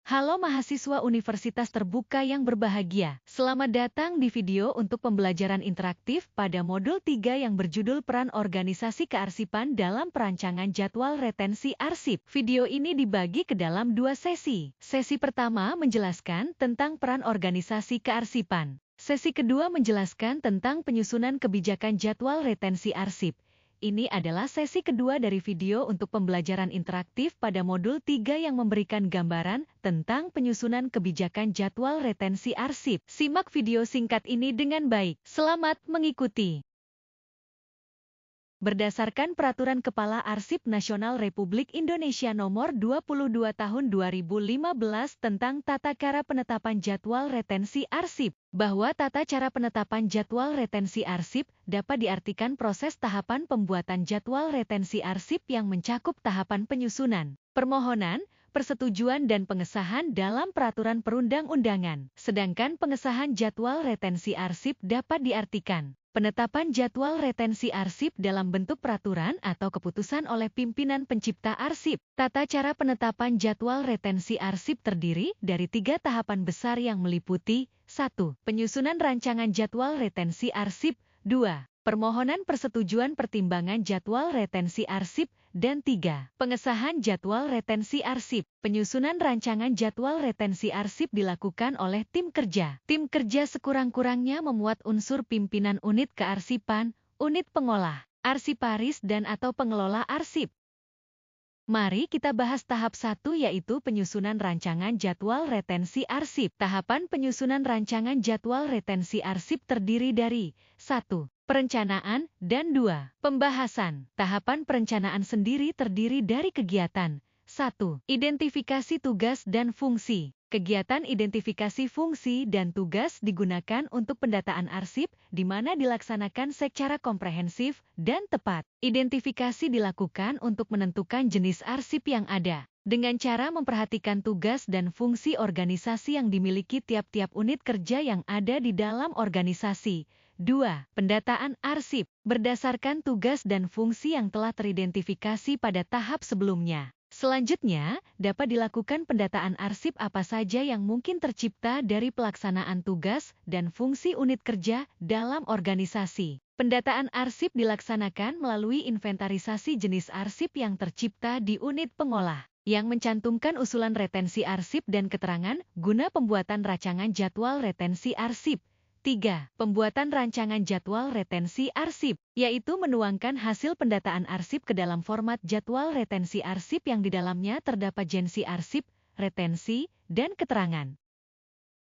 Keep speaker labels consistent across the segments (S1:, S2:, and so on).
S1: Halo mahasiswa Universitas Terbuka yang berbahagia. Selamat datang di video untuk pembelajaran interaktif pada modul 3 yang berjudul Peran Organisasi Kearsipan dalam Perancangan Jadwal Retensi Arsip. Video ini dibagi ke dalam 2 sesi. Sesi pertama menjelaskan tentang peran organisasi kearsipan. Sesi kedua menjelaskan tentang penyusunan kebijakan jadwal retensi arsip. Ini adalah sesi kedua dari video untuk pembelajaran interaktif pada modul 3 yang memberikan gambaran tentang penyusunan kebijakan jadwal retensi arsip. Simak video singkat ini dengan baik. Selamat mengikuti. Berdasarkan Peraturan Kepala Arsip Nasional Republik Indonesia Nomor 22 Tahun 2015 tentang Tata Cara Penetapan Jadwal Retensi Arsip, bahwa tata cara penetapan jadwal retensi arsip dapat diartikan proses tahapan pembuatan jadwal retensi arsip yang mencakup tahapan penyusunan, permohonan, persetujuan dan pengesahan dalam peraturan perundang-undangan. Sedangkan pengesahan jadwal retensi arsip dapat diartikan penetapan jadwal retensi arsip dalam bentuk peraturan atau keputusan oleh pimpinan pencipta arsip. Tata cara penetapan jadwal retensi arsip terdiri dari 3 tahapan besar yang meliputi 1. Penyusunan rancangan jadwal retensi arsip. 2. Permohonan persetujuan pertimbangan jadwal retensi arsip. Dan 3. Pengesahan jadwal retensi arsip. Penyusunan rancangan jadwal retensi arsip dilakukan oleh tim kerja. Tim kerja sekurang-kurangnya memuat unsur pimpinan unit kearsipan, unit pengolah, arsiparis dan atau pengelola arsip. Mari kita bahas tahap 1 yaitu penyusunan rancangan jadwal retensi arsip. Tahapan penyusunan rancangan jadwal retensi arsip terdiri dari 1. Perencanaan, dan 2. Pembahasan. Tahapan perencanaan sendiri terdiri dari kegiatan 1. Identifikasi tugas dan fungsi. Kegiatan identifikasi fungsi dan tugas digunakan untuk pendataan arsip, di mana dilaksanakan secara komprehensif dan tepat. Identifikasi dilakukan untuk menentukan jenis arsip yang ada, dengan cara memperhatikan tugas dan fungsi organisasi yang dimiliki tiap-tiap unit kerja yang ada di dalam organisasi. 2. Pendataan arsip. Berdasarkan tugas dan fungsi yang telah teridentifikasi pada tahap sebelumnya. Selanjutnya, dapat dilakukan pendataan arsip apa saja yang mungkin tercipta dari pelaksanaan tugas dan fungsi unit kerja dalam organisasi. Pendataan arsip dilaksanakan melalui inventarisasi jenis arsip yang tercipta di unit pengolah, yang mencantumkan usulan retensi arsip dan keterangan guna pembuatan rancangan jadwal retensi arsip. 3. Pembuatan rancangan jadwal retensi arsip, yaitu menuangkan hasil pendataan arsip ke dalam format jadwal retensi arsip yang di dalamnya terdapat jensi arsip, retensi, dan keterangan.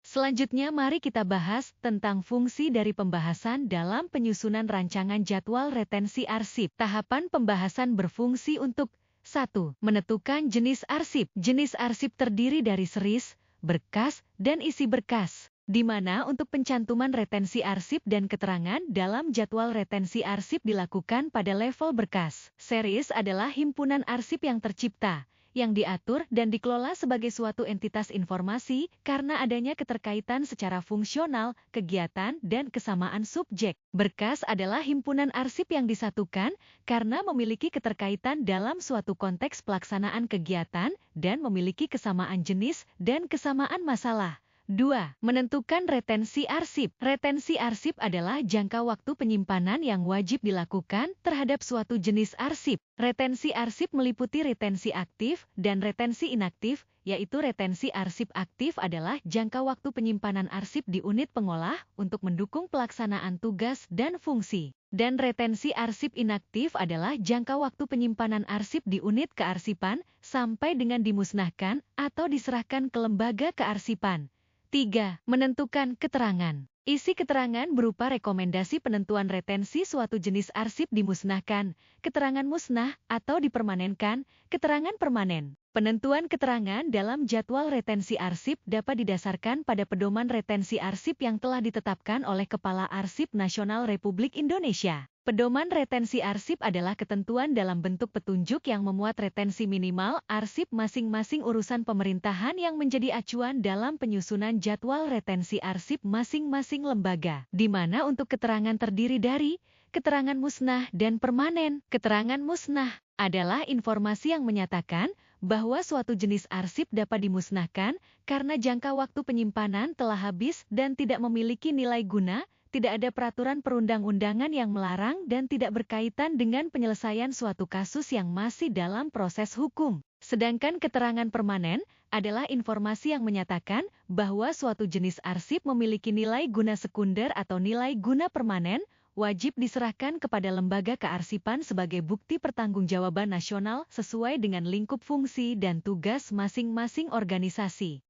S1: Selanjutnya mari kita bahas tentang fungsi dari pembahasan dalam penyusunan rancangan jadwal retensi arsip. Tahapan pembahasan berfungsi untuk 1. Menentukan jenis arsip. Jenis arsip terdiri dari seris, berkas, dan isi berkas, di mana untuk pencantuman retensi arsip dan keterangan dalam jadwal retensi arsip dilakukan pada level berkas. Series adalah himpunan arsip yang tercipta, yang diatur dan dikelola sebagai suatu entitas informasi karena adanya keterkaitan secara fungsional, kegiatan, dan kesamaan subjek. Berkas adalah himpunan arsip yang disatukan karena memiliki keterkaitan dalam suatu konteks pelaksanaan kegiatan dan memiliki kesamaan jenis dan kesamaan masalah. 2. Menentukan retensi arsip. Retensi arsip adalah jangka waktu penyimpanan yang wajib dilakukan terhadap suatu jenis arsip. Retensi arsip meliputi retensi aktif dan retensi inaktif, yaitu retensi arsip aktif adalah jangka waktu penyimpanan arsip di unit pengolah untuk mendukung pelaksanaan tugas dan fungsi. Dan retensi arsip inaktif adalah jangka waktu penyimpanan arsip di unit kearsipan sampai dengan dimusnahkan atau diserahkan ke lembaga kearsipan. 3. Menentukan keterangan. Isi keterangan berupa rekomendasi penentuan retensi suatu jenis arsip dimusnahkan, keterangan musnah atau dipermanenkan, keterangan permanen. Penentuan keterangan dalam jadwal retensi arsip dapat didasarkan pada pedoman retensi arsip yang telah ditetapkan oleh Kepala Arsip Nasional Republik Indonesia. Pedoman retensi arsip adalah ketentuan dalam bentuk petunjuk yang memuat retensi minimal arsip masing-masing urusan pemerintahan yang menjadi acuan dalam penyusunan jadwal retensi arsip masing-masing lembaga, di mana untuk keterangan terdiri dari keterangan musnah dan permanen. Keterangan musnah adalah informasi yang menyatakan bahwa suatu jenis arsip dapat dimusnahkan karena jangka waktu penyimpanan telah habis dan tidak memiliki nilai guna, tidak ada peraturan perundang-undangan yang melarang dan tidak berkaitan dengan penyelesaian suatu kasus yang masih dalam proses hukum. Sedangkan keterangan permanen adalah informasi yang menyatakan bahwa suatu jenis arsip memiliki nilai guna sekunder atau nilai guna permanen, wajib diserahkan kepada lembaga kearsipan sebagai bukti pertanggungjawaban nasional sesuai dengan lingkup fungsi dan tugas masing-masing organisasi.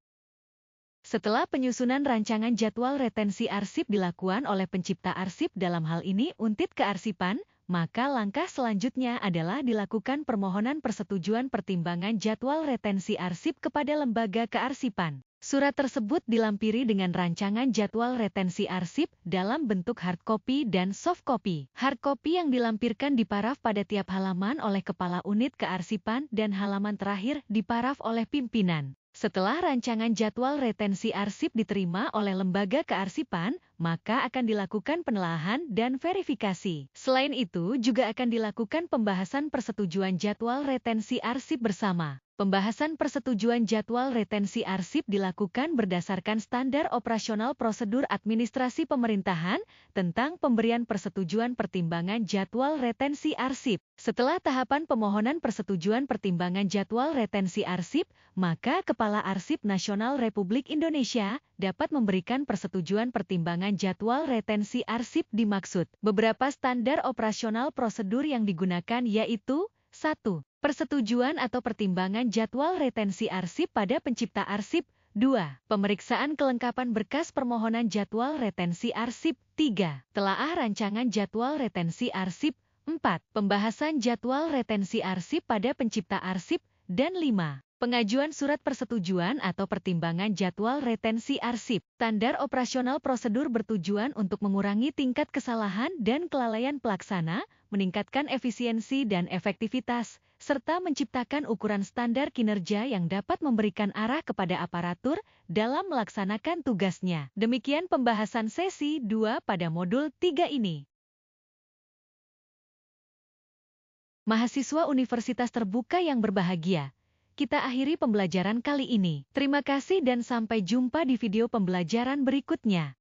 S1: Setelah penyusunan rancangan jadwal retensi arsip dilakukan oleh pencipta arsip dalam hal ini Unit Kearsipan, maka langkah selanjutnya adalah dilakukan permohonan persetujuan pertimbangan jadwal retensi arsip kepada lembaga kearsipan. Surat tersebut dilampiri dengan rancangan jadwal retensi arsip dalam bentuk hard copy dan soft copy. Hard copy yang dilampirkan diparaf pada tiap halaman oleh Kepala Unit Kearsipan dan halaman terakhir diparaf oleh pimpinan. Setelah rancangan jadwal retensi arsip diterima oleh lembaga kearsipan, maka akan dilakukan penelaahan dan verifikasi. Selain itu, juga akan dilakukan pembahasan persetujuan jadwal retensi arsip bersama. Pembahasan persetujuan jadwal retensi arsip dilakukan berdasarkan standar operasional prosedur administrasi pemerintahan tentang pemberian persetujuan pertimbangan jadwal retensi arsip. Setelah tahapan pemohonan persetujuan pertimbangan jadwal retensi arsip, maka Kepala Arsip Nasional Republik Indonesia dapat memberikan persetujuan pertimbangan jadwal retensi arsip dimaksud. Beberapa standar operasional prosedur yang digunakan yaitu 1. Persetujuan atau pertimbangan jadwal retensi arsip pada pencipta arsip. 2. Pemeriksaan kelengkapan berkas permohonan jadwal retensi arsip. 3. Telaah rancangan jadwal retensi arsip. 4. Pembahasan jadwal retensi arsip pada pencipta arsip. Dan 5. Pengajuan surat persetujuan atau pertimbangan jadwal retensi arsip. Standar operasional prosedur bertujuan untuk mengurangi tingkat kesalahan dan kelalaian pelaksana, meningkatkan efisiensi dan efektivitas, serta menciptakan ukuran standar kinerja yang dapat memberikan arah kepada aparatur dalam melaksanakan tugasnya. Demikian pembahasan sesi 2 pada modul 3 ini. Mahasiswa Universitas Terbuka yang berbahagia, kita akhiri pembelajaran kali ini. Terima kasih dan sampai jumpa di video pembelajaran berikutnya.